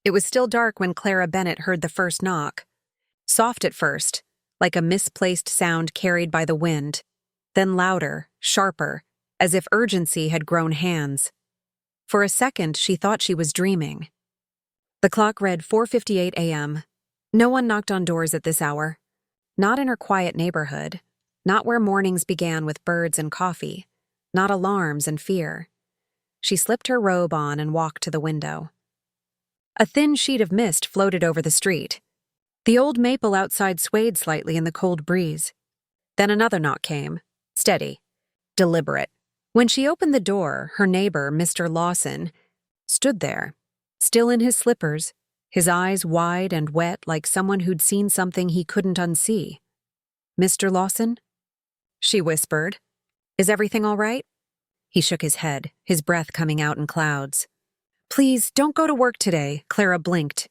It was still dark when Clara Bennett heard the first knock. Soft at first, like a misplaced sound carried by the wind, then louder, sharper, as if urgency had grown hands. For a second, she thought she was dreaming. The clock read 4:58 a.m. No one knocked on doors at this hour. Not in her quiet neighborhood. Not where mornings began with birds and coffee. Not alarms and fear. She slipped her robe on and walked to the window. A thin sheet of mist floated over the street. The old maple outside swayed slightly in the cold breeze. Then another knock came, steady, deliberate. When she opened the door, her neighbor, Mr. Lawson, stood there, still in his slippers, his eyes wide and wet like someone who'd seen something he couldn't unsee. "Mr. Lawson?" she whispered. "Is everything all right?" He shook his head, his breath coming out in clouds. "Please, don't go to work today," Clara blinked.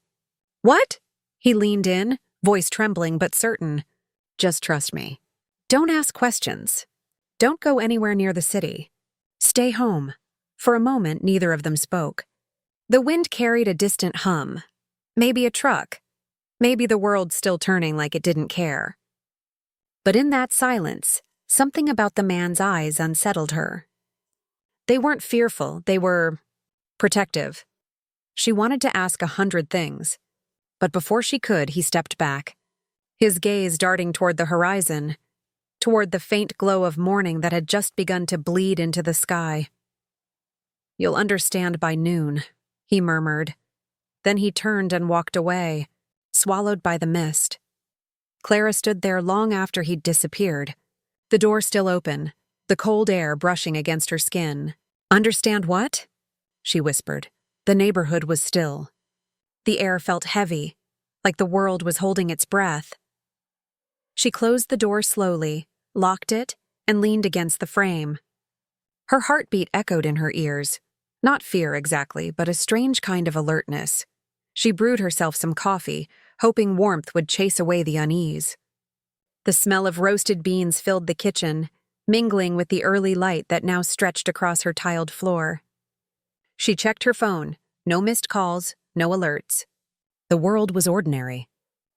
"What?" He leaned in, voice trembling but certain. "Just trust me. Don't ask questions. Don't go anywhere near the city. Stay home." For a moment, neither of them spoke. The wind carried a distant hum. Maybe a truck. Maybe the world still turning like it didn't care. But in that silence, something about the man's eyes unsettled her. They weren't fearful, they were protective. She wanted to ask 100 things, but before she could, he stepped back, his gaze darting toward the horizon, toward the faint glow of morning that had just begun to bleed into the sky. "You'll understand by noon," he murmured. Then he turned and walked away, swallowed by the mist. Clara stood there long after he'd disappeared, the door still open, the cold air brushing against her skin. "Understand what?" she whispered. The neighborhood was still. The air felt heavy, like the world was holding its breath. She closed the door slowly, locked it, and leaned against the frame. Her heartbeat echoed in her ears. Not fear exactly, but a strange kind of alertness. She brewed herself some coffee, hoping warmth would chase away the unease. The smell of roasted beans filled the kitchen, mingling with the early light that now stretched across her tiled floor. She checked her phone. No missed calls, no alerts. The world was ordinary.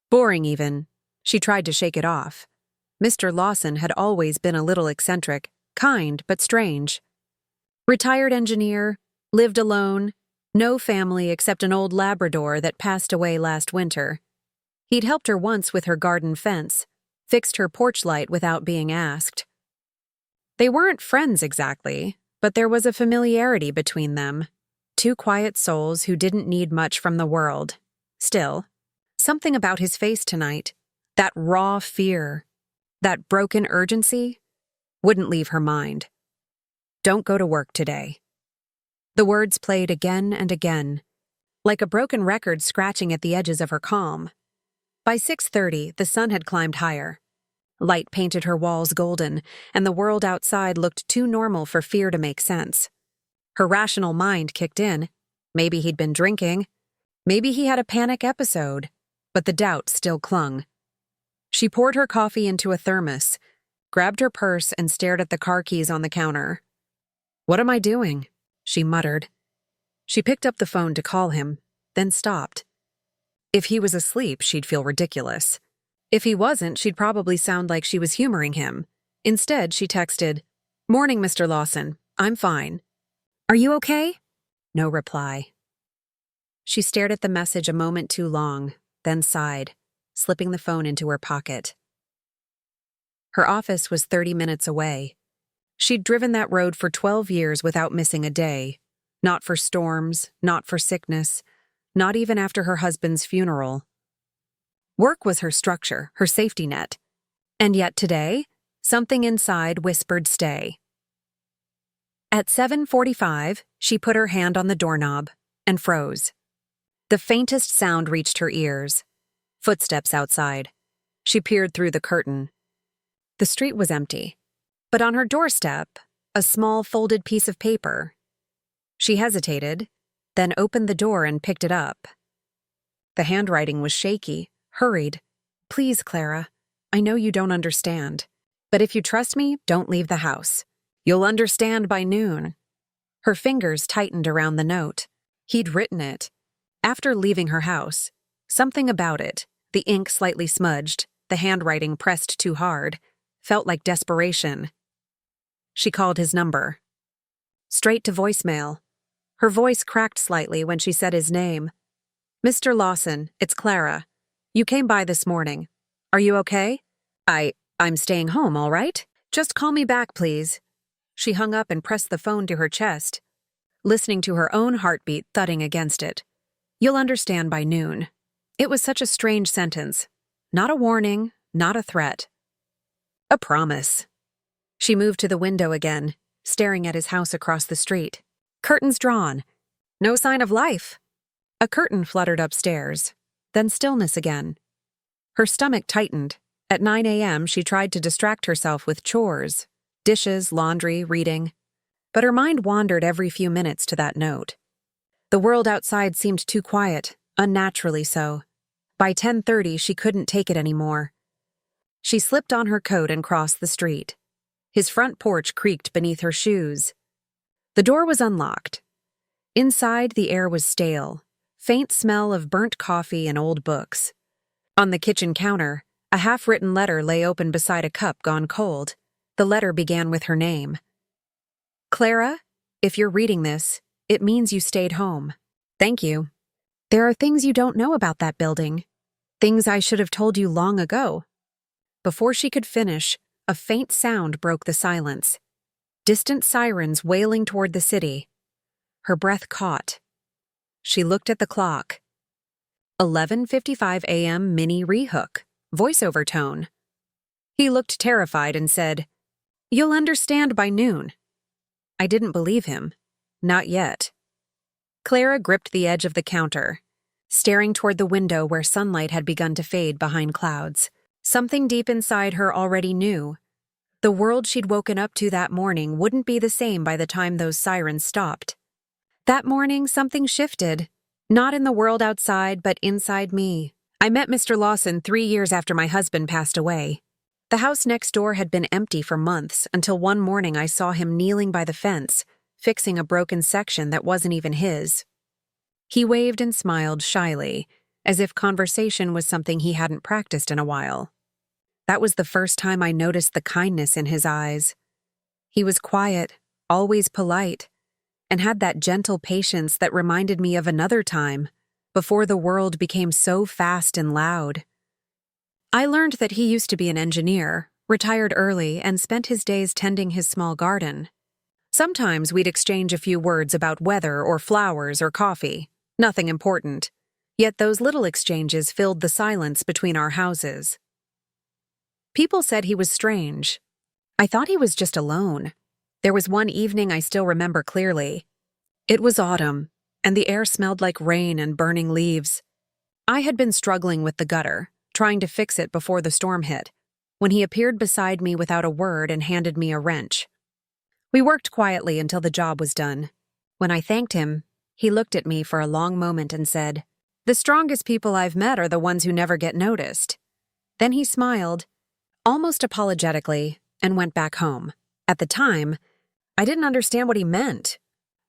Boring even. She tried to shake it off. Mr. Lawson had always been a little eccentric, kind but strange. Retired engineer, lived alone, no family except an old Labrador that passed away last winter. He'd helped her once with her garden fence, fixed her porch light without being asked. They weren't friends exactly, but there was a familiarity between them. Two quiet souls who didn't need much from the world. Still, something about his face tonight, that raw fear, that broken urgency, wouldn't leave her mind. "Don't go to work today." The words played again and again, like a broken record scratching at the edges of her calm. By 6:30, the sun had climbed higher. Light painted her walls golden, and the world outside looked too normal for fear to make sense. Her rational mind kicked in. Maybe he'd been drinking. Maybe he had a panic episode, but the doubt still clung. She poured her coffee into a thermos, grabbed her purse, and stared at the car keys on the counter. "What am I doing?" she muttered. She picked up the phone to call him, then stopped. If he was asleep, she'd feel ridiculous. If he wasn't, she'd probably sound like she was humoring him. Instead, she texted, "Morning, Mr. Lawson. I'm fine. Are you okay?" No reply. She stared at the message a moment too long, then sighed, slipping the phone into her pocket. Her office was 30 minutes away. She'd driven that road for 12 years without missing a day. Not for storms, not for sickness, not even after her husband's funeral. Work was her structure, her safety net. And yet today, something inside whispered stay. At 7:45, she put her hand on the doorknob and froze. The faintest sound reached her ears. Footsteps outside. She peered through the curtain. The street was empty, but on her doorstep, a small folded piece of paper. She hesitated, then opened the door and picked it up. The handwriting was shaky, hurried. "Please, Clara, I know you don't understand, but if you trust me, don't leave the house. You'll understand by noon." Her fingers tightened around the note. He'd written it. After leaving her house, something about it, the ink slightly smudged, the handwriting pressed too hard, felt like desperation. She called his number. Straight to voicemail. Her voice cracked slightly when she said his name. "Mr. Lawson, it's Clara. You came by this morning. Are you okay?" I'm staying home, all right? Just call me back, please." She hung up and pressed the phone to her chest, listening to her own heartbeat thudding against it. "You'll understand by noon." It was such a strange sentence. Not a warning, not a threat. A promise. She moved to the window again, staring at his house across the street. Curtains drawn. No sign of life. A curtain fluttered upstairs, then stillness again. Her stomach tightened. At 9 a.m., she tried to distract herself with chores, dishes, laundry, reading. But her mind wandered every few minutes to that note. The world outside seemed too quiet, unnaturally so. By 10:30, she couldn't take it anymore. She slipped on her coat and crossed the street. His front porch creaked beneath her shoes. The door was unlocked. Inside, the air was stale, faint smell of burnt coffee and old books. On the kitchen counter, a half-written letter lay open beside a cup gone cold. The letter began with her name. "Clara, if you're reading this, it means you stayed home. Thank you. There are things you don't know about that building. Things I should have told you long ago." Before she could finish, a faint sound broke the silence. Distant sirens wailing toward the city. Her breath caught. She looked at the clock. 11:55 a.m. mini rehook, voiceover tone. He looked terrified and said, "You'll understand by noon." I didn't believe him. Not yet. Clara gripped the edge of the counter, staring toward the window where sunlight had begun to fade behind clouds. Something deep inside her already knew. The world she'd woken up to that morning wouldn't be the same by the time those sirens stopped. That morning, something shifted. Not in the world outside, but inside me. I met Mr. Lawson 3 years after my husband passed away. The house next door had been empty for months until one morning I saw him kneeling by the fence, fixing a broken section that wasn't even his. He waved and smiled shyly, as if conversation was something he hadn't practiced in a while. That was the first time I noticed the kindness in his eyes. He was quiet, always polite, and had that gentle patience that reminded me of another time, before the world became so fast and loud. I learned that he used to be an engineer, retired early, and spent his days tending his small garden. Sometimes we'd exchange a few words about weather or flowers or coffee, nothing important. Yet those little exchanges filled the silence between our houses. People said he was strange. I thought he was just alone. There was one evening I still remember clearly. It was autumn, and the air smelled like rain and burning leaves. I had been struggling with the gutter, trying to fix it before the storm hit, when he appeared beside me without a word and handed me a wrench. We worked quietly until the job was done. When I thanked him, he looked at me for a long moment and said, "The strongest people I've met are the ones who never get noticed." Then he smiled, almost apologetically, and went back home. At the time, I didn't understand what he meant,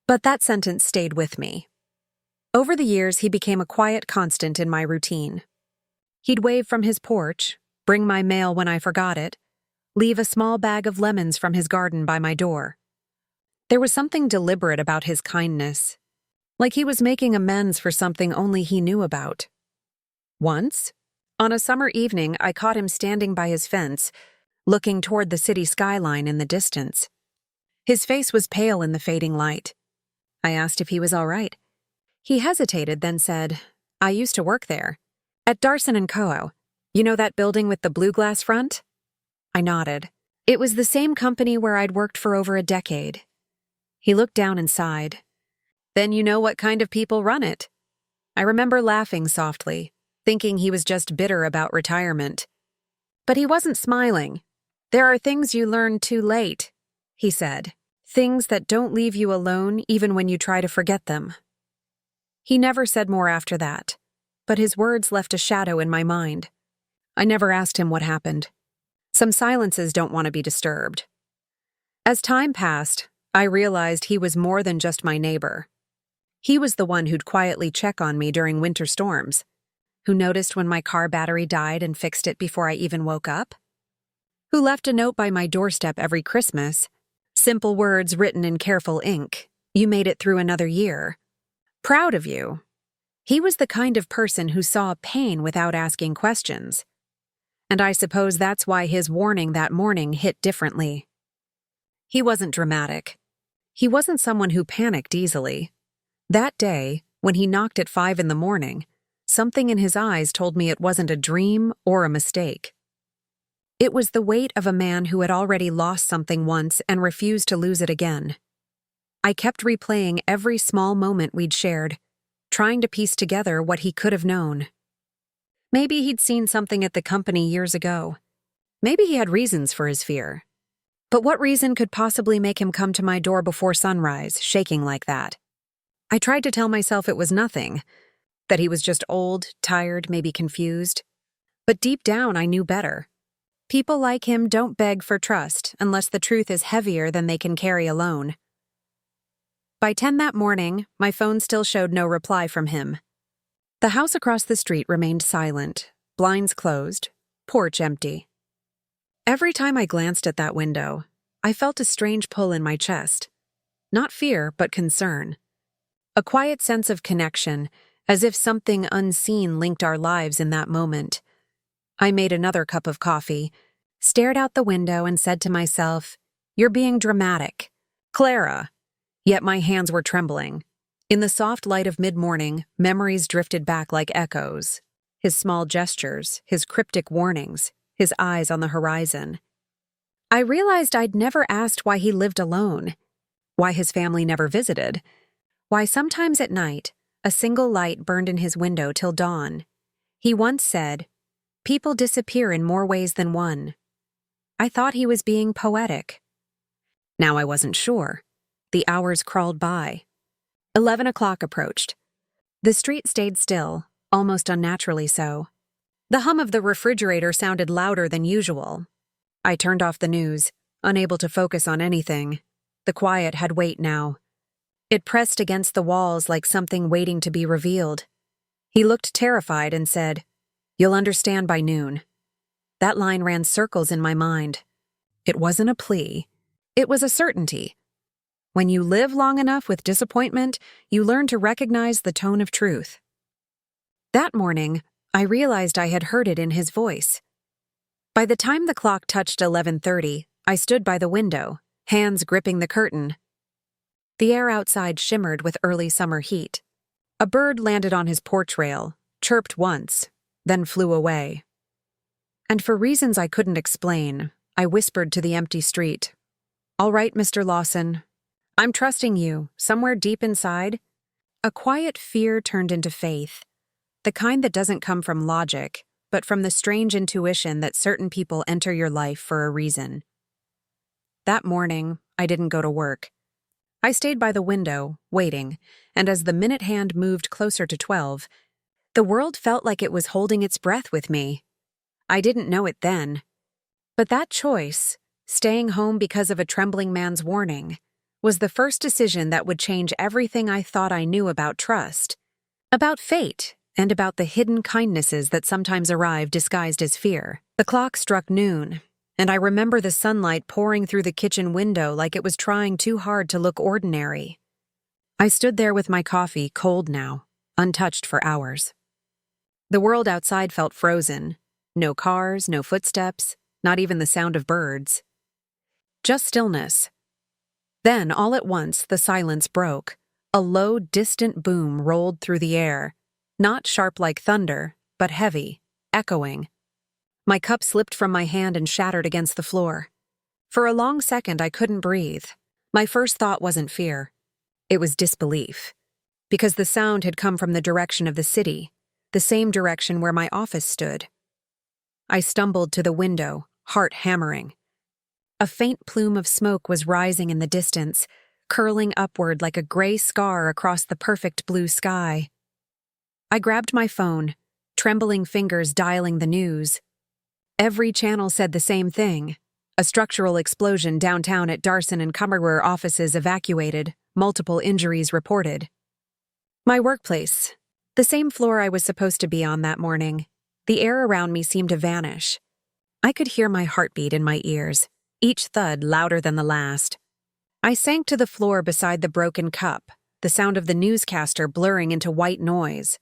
but that sentence stayed with me. Over the years, he became a quiet constant in my routine. He'd wave from his porch, bring my mail when I forgot it, leave a small bag of lemons from his garden by my door. There was something deliberate about his kindness, like he was making amends for something only he knew about. Once, on a summer evening, I caught him standing by his fence, looking toward the city skyline in the distance. His face was pale in the fading light. I asked if he was all right. He hesitated, then said, "I used to work there. At Darson & Co. You know that building with the blue glass front?" I nodded. It was the same company where I'd worked for over a decade. He looked down and sighed. "Then you know what kind of people run it." I remember laughing softly, thinking he was just bitter about retirement. But he wasn't smiling. "There are things you learn too late," he said. "Things that don't leave you alone even when you try to forget them." He never said more after that, but his words left a shadow in my mind. I never asked him what happened. Some silences don't want to be disturbed. As time passed, I realized he was more than just my neighbor. He was the one who'd quietly check on me during winter storms, who noticed when my car battery died and fixed it before I even woke up, who left a note by my doorstep every Christmas, simple words written in careful ink. You made it through another year. Proud of you. He was the kind of person who saw pain without asking questions. And I suppose that's why his warning that morning hit differently. He wasn't dramatic. He wasn't someone who panicked easily. That day, when he knocked at 5 in the morning, something in his eyes told me it wasn't a dream or a mistake. It was the weight of a man who had already lost something once and refused to lose it again. I kept replaying every small moment we'd shared, trying to piece together what he could have known. Maybe he'd seen something at the company years ago. Maybe he had reasons for his fear. But what reason could possibly make him come to my door before sunrise, shaking like that? I tried to tell myself it was nothing, that he was just old, tired, maybe confused. But deep down, I knew better. People like him don't beg for trust unless the truth is heavier than they can carry alone. By 10 that morning, my phone still showed no reply from him. The house across the street remained silent, blinds closed, porch empty. Every time I glanced at that window, I felt a strange pull in my chest. Not fear, but concern. A quiet sense of connection, as if something unseen linked our lives in that moment. I made another cup of coffee, stared out the window and said to myself, "You're being dramatic. Clara." Yet my hands were trembling. In the soft light of mid-morning, memories drifted back like echoes. His small gestures, his cryptic warnings, his eyes on the horizon. I realized I'd never asked why he lived alone, why his family never visited, why sometimes at night, a single light burned in his window till dawn. He once said, "People disappear in more ways than one." I thought he was being poetic. Now I wasn't sure. The hours crawled by. 11 o'clock approached. The street stayed still, almost unnaturally so. The hum of the refrigerator sounded louder than usual. I turned off the news, unable to focus on anything. The quiet had weight now. It pressed against the walls like something waiting to be revealed. He looked terrified and said, "You'll understand by noon." That line ran circles in my mind. It wasn't a plea. It was a certainty. When you live long enough with disappointment, you learn to recognize the tone of truth. That morning, I realized I had heard it in his voice. By the time the clock touched 11:30, I stood by the window, hands gripping the curtain. The air outside shimmered with early summer heat. A bird landed on his porch rail, chirped once, then flew away. And for reasons I couldn't explain, I whispered to the empty street, "All right, Mr. Lawson. I'm trusting you, somewhere deep inside." A quiet fear turned into faith, the kind that doesn't come from logic, but from the strange intuition that certain people enter your life for a reason. That morning, I didn't go to work. I stayed by the window, waiting, and as the minute hand moved closer to 12, the world felt like it was holding its breath with me. I didn't know it then. But that choice, staying home because of a trembling man's warning, was the first decision that would change everything I thought I knew about trust, about fate, and about the hidden kindnesses that sometimes arrive disguised as fear. The clock struck noon, and I remember the sunlight pouring through the kitchen window like it was trying too hard to look ordinary. I stood there with my coffee, cold now, untouched for hours. The world outside felt frozen. No cars, no footsteps, not even the sound of birds. Just stillness. Then, all at once, the silence broke. A low, distant boom rolled through the air, not sharp like thunder, but heavy, echoing. My cup slipped from my hand and shattered against the floor. For a long second, I couldn't breathe. My first thought wasn't fear. It was disbelief. Because the sound had come from the direction of the city, the same direction where my office stood. I stumbled to the window, heart hammering. A faint plume of smoke was rising in the distance, curling upward like a gray scar across the perfect blue sky. I grabbed my phone, trembling fingers dialing the news. Every channel said the same thing. A structural explosion downtown at Darson and Cumberware offices evacuated, multiple injuries reported. My workplace. The same floor I was supposed to be on that morning. The air around me seemed to vanish. I could hear my heartbeat in my ears, each thud louder than the last. I sank to the floor beside the broken cup, the sound of the newscaster blurring into white noise.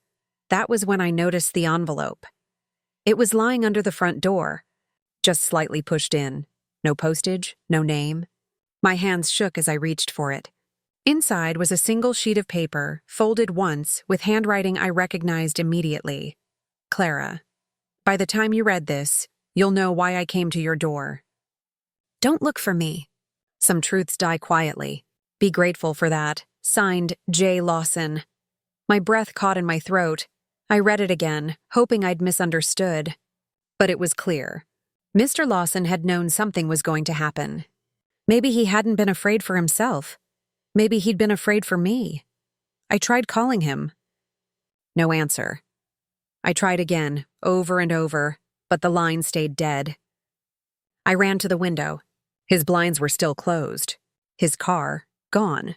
That was when I noticed the envelope. It was lying under the front door, just slightly pushed in. No postage, no name. My hands shook as I reached for it. Inside was a single sheet of paper, folded once, with handwriting I recognized immediately. Clara, by the time you read this, you'll know why I came to your door. Don't look for me. Some truths die quietly. Be grateful for that. Signed, J. Lawson. My breath caught in my throat. I read it again, hoping I'd misunderstood. But it was clear. Mr. Lawson had known something was going to happen. Maybe he hadn't been afraid for himself. Maybe he'd been afraid for me. I tried calling him. No answer. I tried again, over and over, but the line stayed dead. I ran to the window. His blinds were still closed. His car, gone.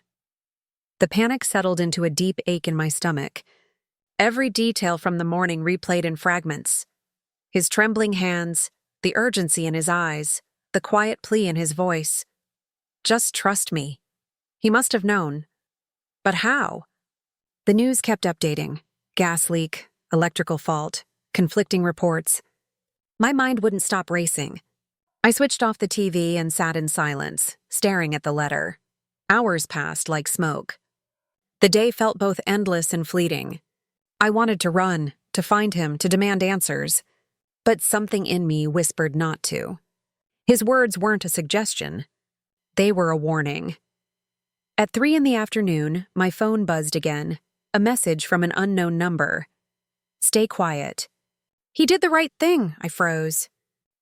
The panic settled into a deep ache in my stomach. Every detail from the morning replayed in fragments. His trembling hands, the urgency in his eyes, the quiet plea in his voice. Just trust me. He must have known. But how? The news kept updating. Gas leak, electrical fault, conflicting reports. My mind wouldn't stop racing. I switched off the TV and sat in silence, staring at the letter. Hours passed like smoke. The day felt both endless and fleeting. I wanted to run, to find him, to demand answers. But something in me whispered not to. His words weren't a suggestion. They were a warning. At 3 p.m, my phone buzzed again, a message from an unknown number. Stay quiet. He did the right thing, I froze.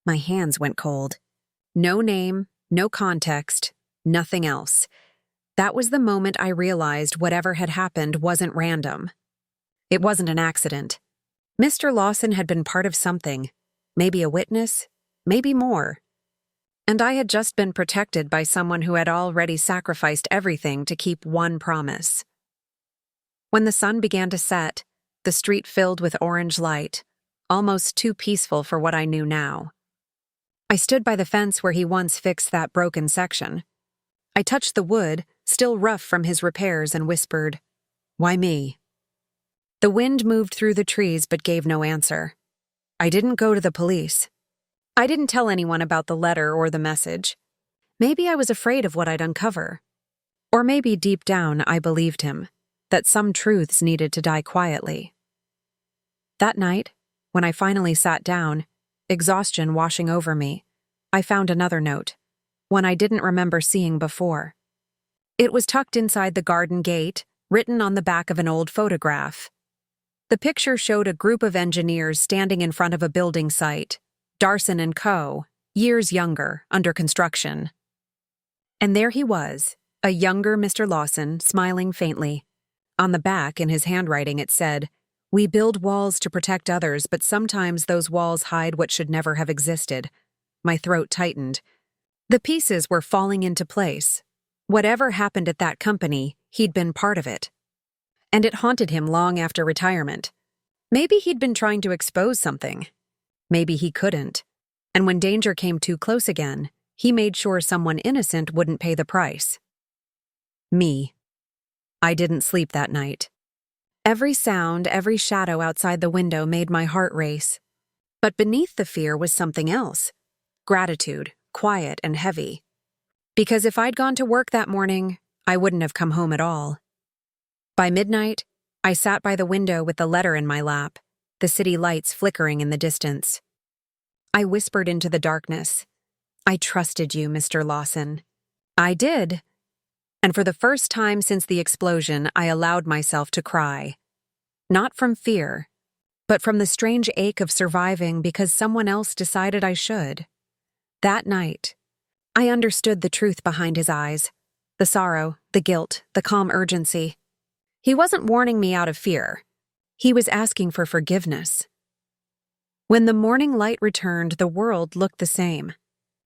My hands went cold. No name, no context, nothing else. That was the moment I realized whatever had happened wasn't random. It wasn't an accident. Mr. Lawson had been part of something, maybe a witness, maybe more. And I had just been protected by someone who had already sacrificed everything to keep one promise. When the sun began to set, the street filled with orange light, almost too peaceful for what I knew now. I stood by the fence where he once fixed that broken section. I touched the wood, still rough from his repairs, and whispered, "Why me?" The wind moved through the trees but gave no answer. I didn't go to the police. I didn't tell anyone about the letter or the message. Maybe I was afraid of what I'd uncover. Or maybe deep down I believed him, that some truths needed to die quietly. That night, when I finally sat down, exhaustion washing over me, I found another note, one I didn't remember seeing before. It was tucked inside the garden gate, written on the back of an old photograph. The picture showed a group of engineers standing in front of a building site, Darson and Co., years younger, under construction. And there he was, a younger Mr. Lawson, smiling faintly. On the back, in his handwriting, it said, "We build walls to protect others, but sometimes those walls hide what should never have existed." My throat tightened. The pieces were falling into place. Whatever happened at that company, he'd been part of it. And it haunted him long after retirement. Maybe he'd been trying to expose something. Maybe he couldn't. And when danger came too close again, he made sure someone innocent wouldn't pay the price. Me. I didn't sleep that night. Every sound, every shadow outside the window made my heart race. But beneath the fear was something else. Gratitude, quiet and heavy. Because if I'd gone to work that morning, I wouldn't have come home at all. By midnight, I sat by the window with the letter in my lap, the city lights flickering in the distance. I whispered into the darkness, "I trusted you, Mr. Lawson." I did. And for the first time since the explosion, I allowed myself to cry. Not from fear, but from the strange ache of surviving because someone else decided I should. That night, I understood the truth behind his eyes, the sorrow, the guilt, the calm urgency. He wasn't warning me out of fear. He was asking for forgiveness. When the morning light returned, the world looked the same.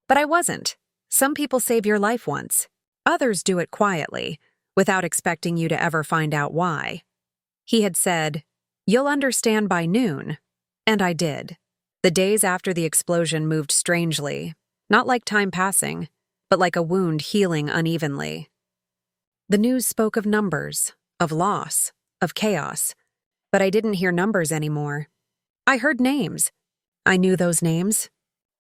But I wasn't. Some people save your life once. Others do it quietly, without expecting you to ever find out why. He had said, "You'll understand by noon," and I did. The days after the explosion moved strangely, not like time passing, but like a wound healing unevenly. The news spoke of numbers, of loss, of chaos, but I didn't hear numbers anymore. I heard names. I knew those names.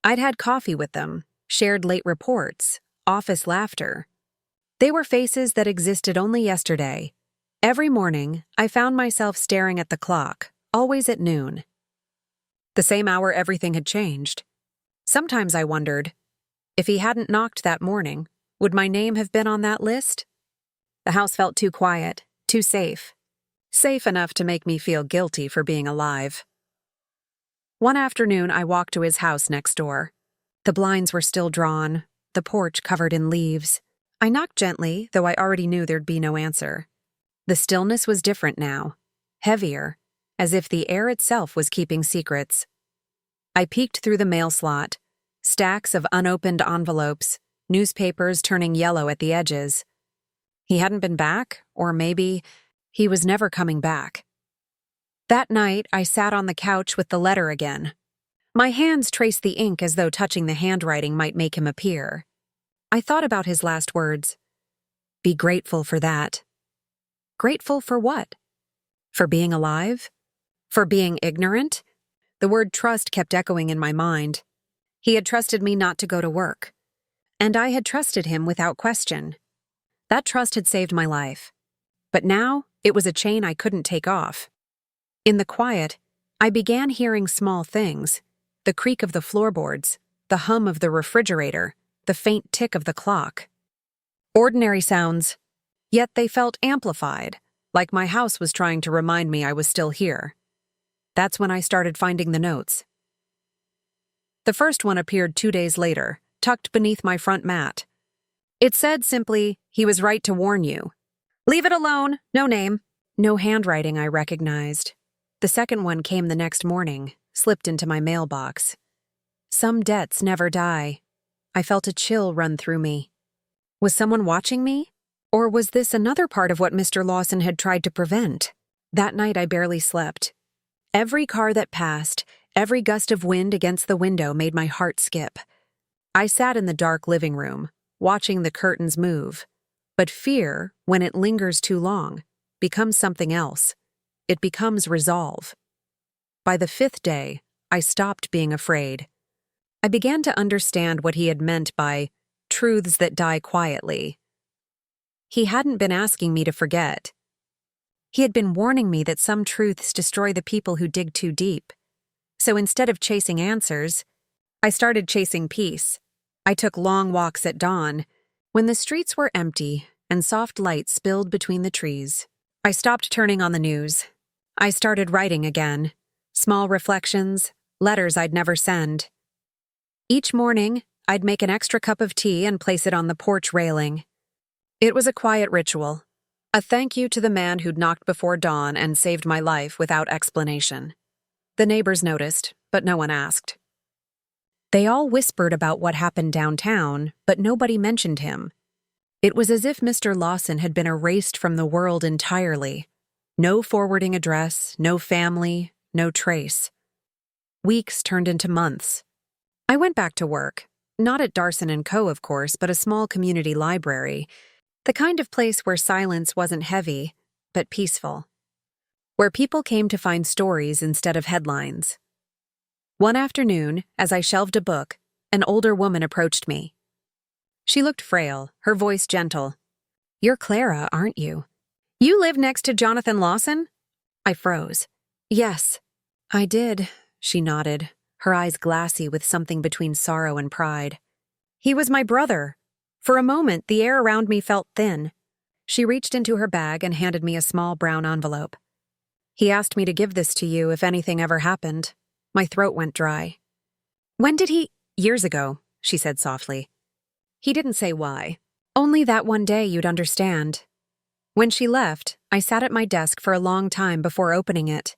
I'd had coffee with them, shared late reports, office laughter. They were faces that existed only yesterday. Every morning, I found myself staring at the clock, always at noon. The same hour everything had changed. Sometimes I wondered, if he hadn't knocked that morning, would my name have been on that list? The house felt too quiet, too safe. Safe enough to make me feel guilty for being alive. One afternoon, I walked to his house next door. The blinds were still drawn, the porch covered in leaves. I knocked gently, though I already knew there'd be no answer. The stillness was different now, heavier, as if the air itself was keeping secrets. I peeked through the mail slot, stacks of unopened envelopes, newspapers turning yellow at the edges. He hadn't been back, or maybe he was never coming back. That night, I sat on the couch with the letter again. My hands traced the ink as though touching the handwriting might make him appear. I thought about his last words. Be grateful for that. Grateful for what? For being alive? For being ignorant? The word trust kept echoing in my mind. He had trusted me not to go to work, and I had trusted him without question. That trust had saved my life. But now, it was a chain I couldn't take off. In the quiet, I began hearing small things, the creak of the floorboards, the hum of the refrigerator, the faint tick of the clock. Ordinary sounds, yet they felt amplified, like my house was trying to remind me I was still here. That's when I started finding the notes. The first one appeared 2 days later, tucked beneath my front mat. It said simply, "He was right to warn you. Leave it alone, no name." No handwriting I recognized. The second one came the next morning, slipped into my mailbox. Some debts never die. I felt a chill run through me. Was someone watching me? Or was this another part of what Mr. Lawson had tried to prevent? That night I barely slept. Every car that passed, every gust of wind against the window made my heart skip. I sat in the dark living room, watching the curtains move. But fear, when it lingers too long, becomes something else. It becomes resolve. By the 5th day, I stopped being afraid. I began to understand what he had meant by truths that die quietly. He hadn't been asking me to forget. He had been warning me that some truths destroy the people who dig too deep. So instead of chasing answers, I started chasing peace. I took long walks at dawn, when the streets were empty and soft light spilled between the trees. I stopped turning on the news. I started writing again. Small reflections, letters I'd never send. Each morning, I'd make an extra cup of tea and place it on the porch railing. It was a quiet ritual. A thank you to the man who'd knocked before dawn and saved my life without explanation. The neighbors noticed, but no one asked. They all whispered about what happened downtown, but nobody mentioned him. It was as if Mr. Lawson had been erased from the world entirely. No forwarding address, no family, no trace. Weeks turned into months. I went back to work, not at Darson & Co., of course, but a small community library, the kind of place where silence wasn't heavy, but peaceful. Where people came to find stories instead of headlines. One afternoon, as I shelved a book, an older woman approached me. She looked frail, her voice gentle. "You're Clara, aren't you? You live next to Jonathan Lawson?" I froze. "Yes, I did," she nodded, her eyes glassy with something between sorrow and pride. "He was my brother." For a moment, the air around me felt thin. She reached into her bag and handed me a small brown envelope. "He asked me to give this to you if anything ever happened." My throat went dry. "When did he—" "Years ago," she said softly. "He didn't say why. Only that one day you'd understand." When she left, I sat at my desk for a long time before opening it.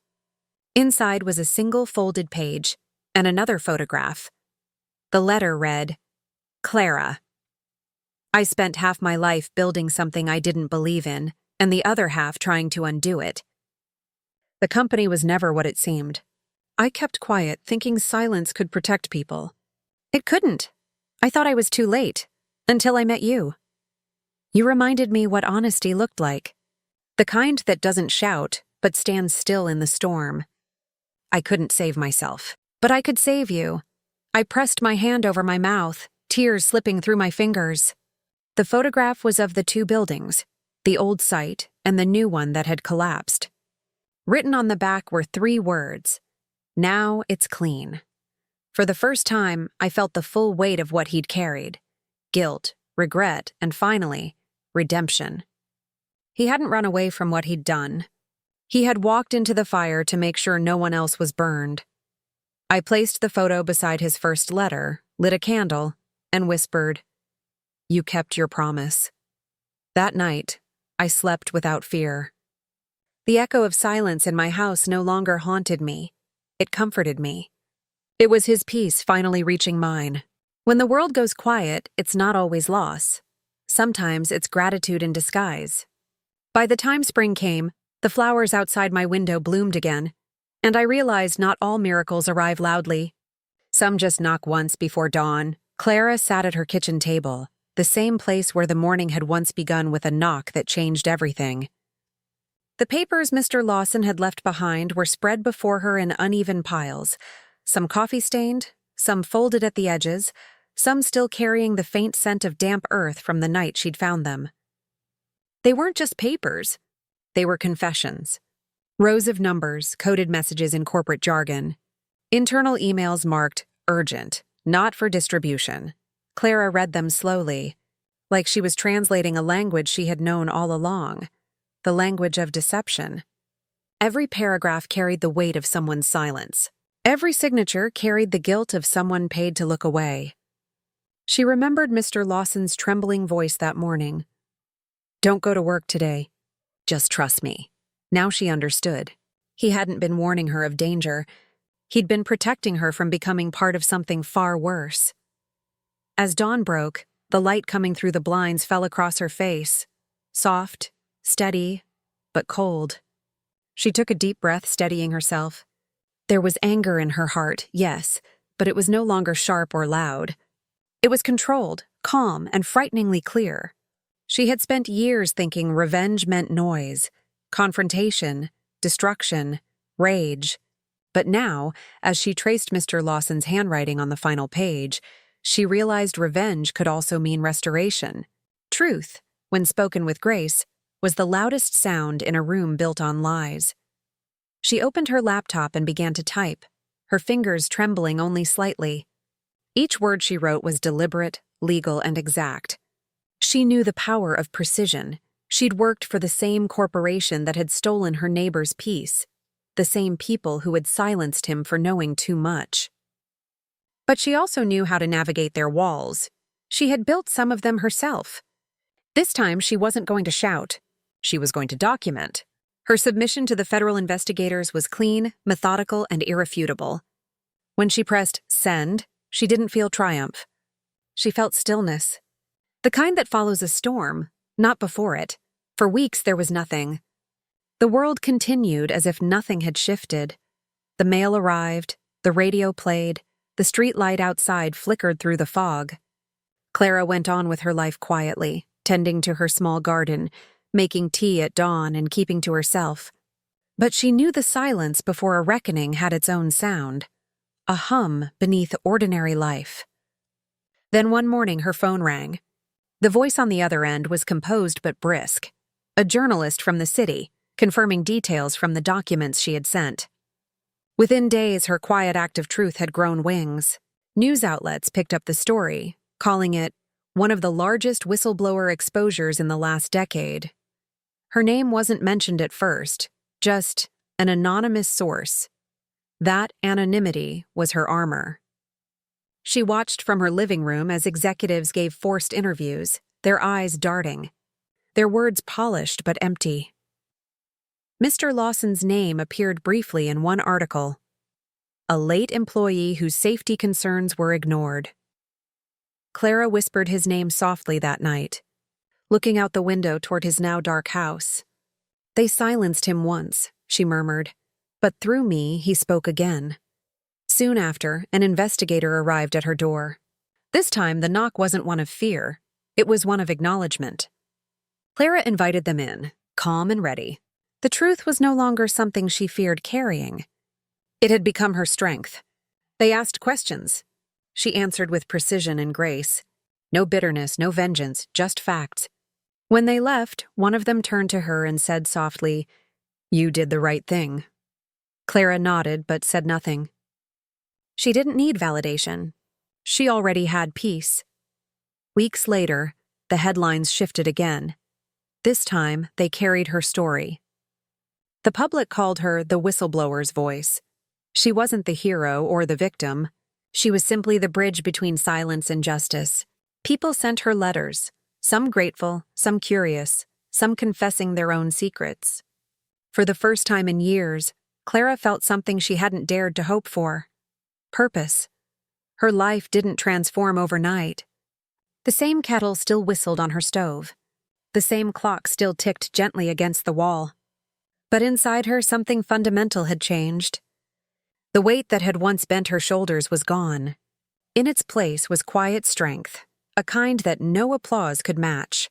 Inside was a single folded page and another photograph. The letter read, "Clara." I spent half my life building something I didn't believe in, and the other half trying to undo it. The company was never what it seemed. I kept quiet, thinking silence could protect people. It couldn't. I thought I was too late, until I met you. You reminded me what honesty looked like. The kind that doesn't shout, but stands still in the storm. I couldn't save myself, but I could save you. I pressed my hand over my mouth, tears slipping through my fingers. The photograph was of the two buildings, the old site and the new one that had collapsed. Written on the back were 3 words: "Now it's clean." For the first time, I felt the full weight of what he'd carried: guilt, regret, and finally, redemption. He hadn't run away from what he'd done. He had walked into the fire to make sure no one else was burned. I placed the photo beside his first letter, lit a candle, and whispered, "You kept your promise." That night, I slept without fear. The echo of silence in my house no longer haunted me. It comforted me. It was his peace finally reaching mine. When the world goes quiet, it's not always loss. Sometimes it's gratitude in disguise. By the time spring came, the flowers outside my window bloomed again, and I realized not all miracles arrive loudly. Some just knock once before dawn. Clara sat at her kitchen table, the same place where the morning had once begun with a knock that changed everything. The papers Mr. Lawson had left behind were spread before her in uneven piles, some coffee-stained, some folded at the edges, some still carrying the faint scent of damp earth from the night she'd found them. They weren't just papers. They were confessions. Rows of numbers, coded messages in corporate jargon. Internal emails marked urgent, not for distribution. Clara read them slowly, like she was translating a language she had known all along, the language of deception. Every paragraph carried the weight of someone's silence. Every signature carried the guilt of someone paid to look away. She remembered Mr. Lawson's trembling voice that morning. "Don't go to work today. Just trust me." Now she understood. He hadn't been warning her of danger. He'd been protecting her from becoming part of something far worse. As dawn broke, the light coming through the blinds fell across her face. Soft, steady, but cold. She took a deep breath, steadying herself. There was anger in her heart, yes, but it was no longer sharp or loud. It was controlled, calm, and frighteningly clear. She had spent years thinking revenge meant noise, confrontation, destruction, rage. But now, as she traced Mr. Lawson's handwriting on the final page, she realized revenge could also mean restoration. Truth, when spoken with grace, was the loudest sound in a room built on lies. She opened her laptop and began to type, her fingers trembling only slightly. Each word she wrote was deliberate, legal, and exact. She knew the power of precision. She'd worked for the same corporation that had stolen her neighbor's peace, the same people who had silenced him for knowing too much. But she also knew how to navigate their walls. She had built some of them herself. This time, she wasn't going to shout. She was going to document. Her submission to the federal investigators was clean, methodical, and irrefutable. When she pressed send, she didn't feel triumph. She felt stillness. The kind that follows a storm, not before it. For weeks there was nothing. The world continued as if nothing had shifted. The mail arrived, the radio played, the street light outside flickered through the fog. Clara went on with her life quietly, tending to her small garden, making tea at dawn and keeping to herself. But she knew the silence before a reckoning had its own sound, a hum beneath ordinary life. Then one morning her phone rang. The voice on the other end was composed but brisk, a journalist from the city, confirming details from the documents she had sent. Within days, her quiet act of truth had grown wings. News outlets picked up the story, calling it one of the largest whistleblower exposures in the last decade. Her name wasn't mentioned at first, just an anonymous source. That anonymity was her armor. She watched from her living room as executives gave forced interviews, their eyes darting, their words polished but empty. Mr. Lawson's name appeared briefly in one article. A late employee whose safety concerns were ignored. Clara whispered his name softly that night, looking out the window toward his now dark house. They silenced him once, she murmured, But through me, he spoke again. Soon after, an investigator arrived at her door. This time, the knock wasn't one of fear. It was one of acknowledgement. Clara invited them in, calm and ready. The truth was no longer something she feared carrying. It had become her strength. They asked questions. She answered with precision and grace. No bitterness, no vengeance, just facts. When they left, one of them turned to her and said softly, "You did the right thing." Clara nodded but said nothing. She didn't need validation. She already had peace. Weeks later, the headlines shifted again. This time, they carried her story. The public called her the whistleblower's voice. She wasn't the hero or the victim. She was simply the bridge between silence and justice. People sent her letters, some grateful, some curious, some confessing their own secrets. For the first time in years, Clara felt something she hadn't dared to hope for. Purpose. Her life didn't transform overnight. The same kettle still whistled on her stove. The same clock still ticked gently against the wall. But inside her, something fundamental had changed. The weight that had once bent her shoulders was gone. In its place was quiet strength, a kind that no applause could match.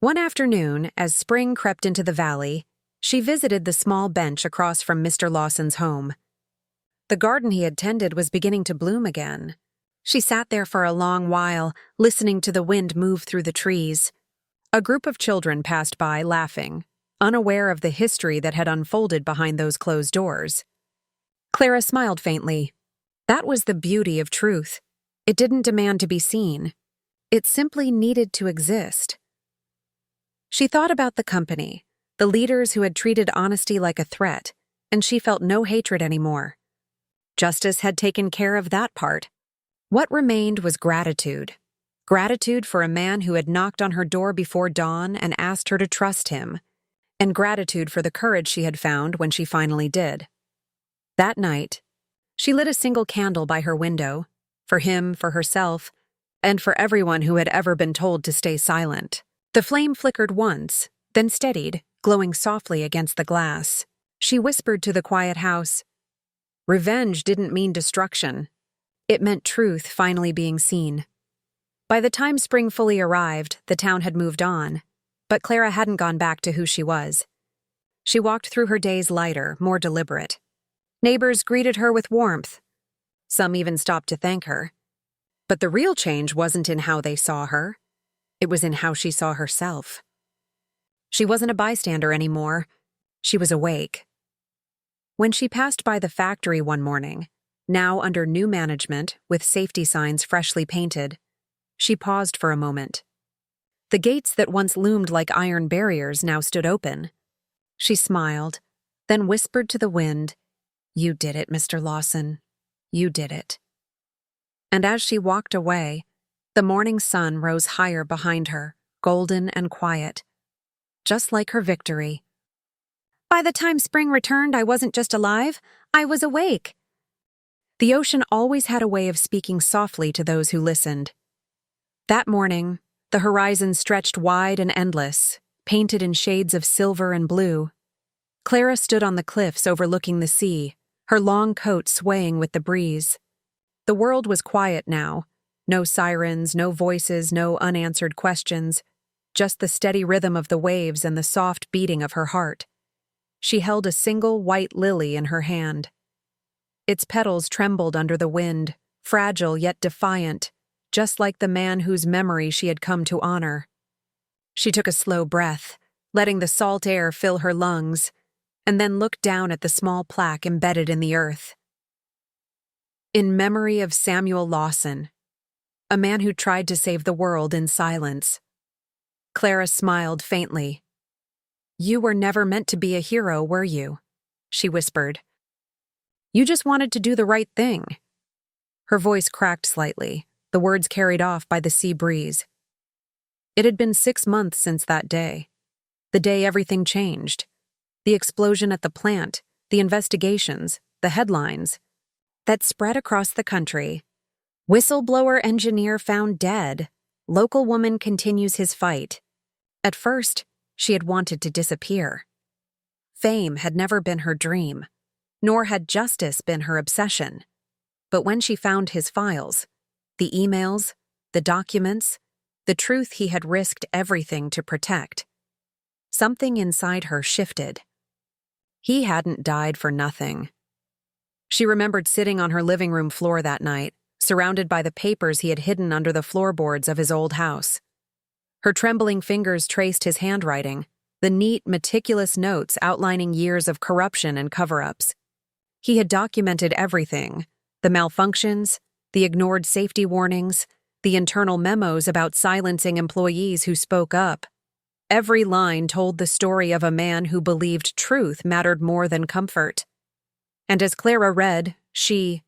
One afternoon, as spring crept into the valley, she visited the small bench across from Mr. Lawson's home. The garden he had tended was beginning to bloom again. She sat there for a long while, listening to the wind move through the trees. A group of children passed by, laughing, unaware of the history that had unfolded behind those closed doors. Clara smiled faintly. That was the beauty of truth. It didn't demand to be seen. It simply needed to exist. She thought about the company, the leaders who had treated honesty like a threat, and she felt no hatred anymore. Justice had taken care of that part. What remained was gratitude. Gratitude for a man who had knocked on her door before dawn and asked her to trust him, and gratitude for the courage she had found when she finally did. That night, she lit a single candle by her window, for him, for herself, and for everyone who had ever been told to stay silent. The flame flickered once, then steadied, glowing softly against the glass. She whispered to the quiet house. Revenge didn't mean destruction. It meant truth finally being seen. By the time spring fully arrived, the town had moved on, but Clara hadn't gone back to who she was. She walked through her days lighter, more deliberate. Neighbors greeted her with warmth. Some even stopped to thank her. But the real change wasn't in how they saw her. It was in how she saw herself. She wasn't a bystander anymore. She was awake. When she passed by the factory one morning, now under new management with safety signs freshly painted, she paused for a moment. The gates that once loomed like iron barriers now stood open. She smiled, then whispered to the wind, "You did it, Mr. Lawson. You did it." And as she walked away, the morning sun rose higher behind her, golden and quiet, just like her victory. By the time spring returned, I wasn't just alive, I was awake. The ocean always had a way of speaking softly to those who listened. That morning, the horizon stretched wide and endless, painted in shades of silver and blue. Clara stood on the cliffs overlooking the sea, her long coat swaying with the breeze. The world was quiet now. No sirens, no voices, no unanswered questions, just the steady rhythm of the waves and the soft beating of her heart. She held a single white lily in her hand. Its petals trembled under the wind, fragile yet defiant, just like the man whose memory she had come to honor. She took a slow breath, letting the salt air fill her lungs, and then looked down at the small plaque embedded in the earth. In memory of Samuel Lawson, a man who tried to save the world in silence. Clara smiled faintly. "You were never meant to be a hero, were you?" she whispered. "You just wanted to do the right thing." Her voice cracked slightly, the words carried off by the sea breeze. It had been 6 months since that day. The day everything changed. The explosion at the plant, the investigations, the headlines that spread across the country. Whistleblower engineer found dead. Local woman continues his fight. At first, she had wanted to disappear. Fame had never been her dream, nor had justice been her obsession. But when she found his files, the emails, the documents, the truth he had risked everything to protect, something inside her shifted. He hadn't died for nothing. She remembered sitting on her living room floor that night, surrounded by the papers he had hidden under the floorboards of his old house. Her trembling fingers traced his handwriting, the neat, meticulous notes outlining years of corruption and cover-ups. He had documented everything: the malfunctions, the ignored safety warnings, the internal memos about silencing employees who spoke up. Every line told the story of a man who believed truth mattered more than comfort. And as Clara read, she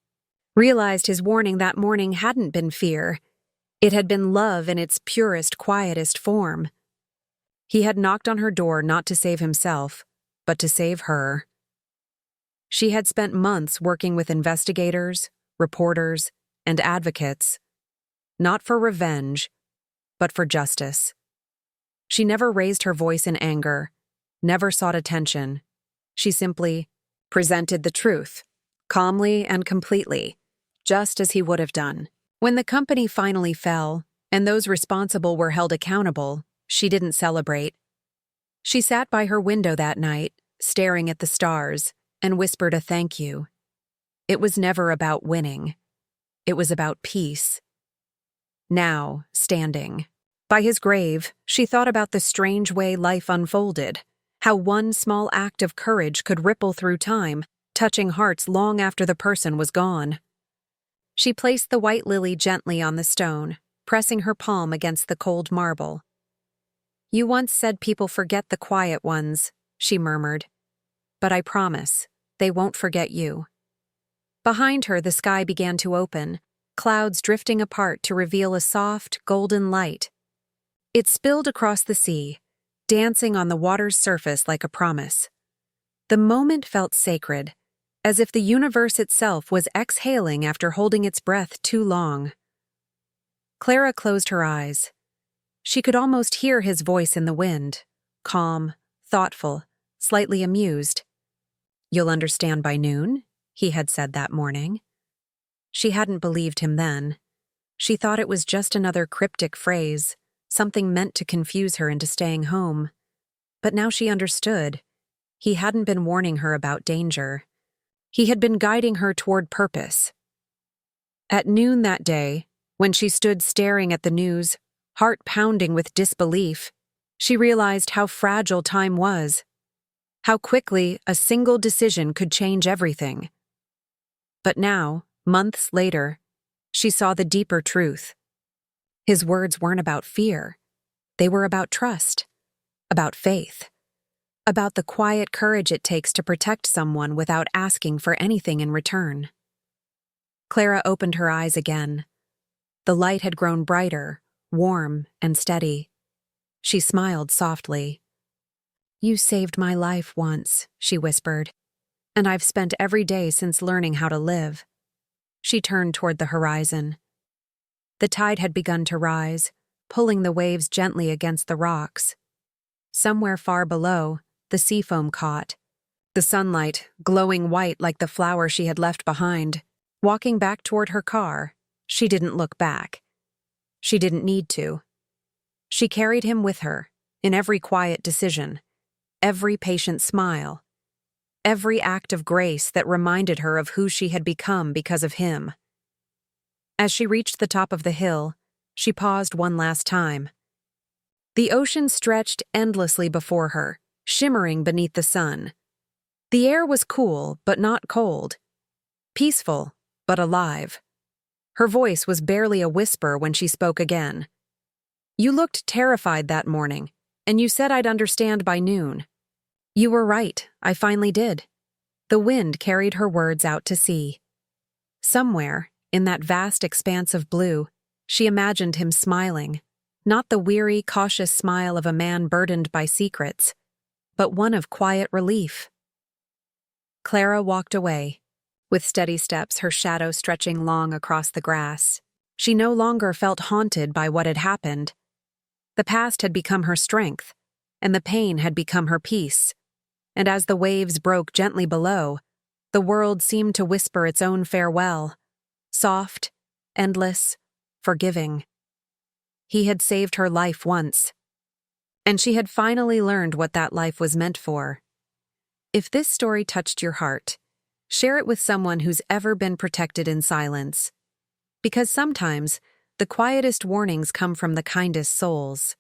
realized his warning that morning hadn't been fear. It had been love in its purest, quietest form. He had knocked on her door not to save himself, but to save her. She had spent months working with investigators, reporters, and advocates, not for revenge, but for justice. She never raised her voice in anger, never sought attention. She simply presented the truth, calmly and completely, just as he would have done. When the company finally fell, and those responsible were held accountable, she didn't celebrate. She sat by her window that night, staring at the stars, and whispered a thank you. It was never about winning. It was about peace. Now, standing by his grave, she thought about the strange way life unfolded, how one small act of courage could ripple through time, touching hearts long after the person was gone. She placed the white lily gently on the stone, pressing her palm against the cold marble. "You once said people forget the quiet ones," she murmured. "But I promise, they won't forget you." Behind her, the sky began to open, clouds drifting apart to reveal a soft, golden light. It spilled across the sea, dancing on the water's surface like a promise. The moment felt sacred, as if the universe itself was exhaling after holding its breath too long. Clara closed her eyes. She could almost hear his voice in the wind, calm, thoughtful, slightly amused. "You'll understand by noon," he had said that morning. She hadn't believed him then. She thought it was just another cryptic phrase, something meant to confuse her into staying home. But now she understood. He hadn't been warning her about danger. He had been guiding her toward purpose. At noon that day, when she stood staring at the news, heart pounding with disbelief, she realized how fragile time was, how quickly a single decision could change everything. But now, months later, she saw the deeper truth. His words weren't about fear. They were about trust, about faith, about the quiet courage it takes to protect someone without asking for anything in return. Clara opened her eyes again. The light had grown brighter, warm, and steady. She smiled softly. "You saved my life once," she whispered, "and I've spent every day since learning how to live." She turned toward the horizon. The tide had begun to rise, pulling the waves gently against the rocks. Somewhere far below, the sea foam caught, the sunlight glowing white like the flower she had left behind. Walking back toward her car, she didn't look back. She didn't need to. She carried him with her, in every quiet decision, every patient smile, every act of grace that reminded her of who she had become because of him. As she reached the top of the hill, she paused one last time. The ocean stretched endlessly before her, shimmering beneath the sun. The air was cool, but not cold. Peaceful, but alive. Her voice was barely a whisper when she spoke again. "You looked terrified that morning, and you said I'd understand by noon. You were right, I finally did." The wind carried her words out to sea. Somewhere, in that vast expanse of blue, she imagined him smiling, not the weary, cautious smile of a man burdened by secrets, but one of quiet relief. Clara walked away, with steady steps, her shadow stretching long across the grass. She no longer felt haunted by what had happened. The past had become her strength, and the pain had become her peace. and as the waves broke gently below, the world seemed to whisper its own farewell, soft, endless, forgiving. He had saved her life once, and she had finally learned what that life was meant for. If this story touched your heart, share it with someone who's ever been protected in silence. Because sometimes, the quietest warnings come from the kindest souls.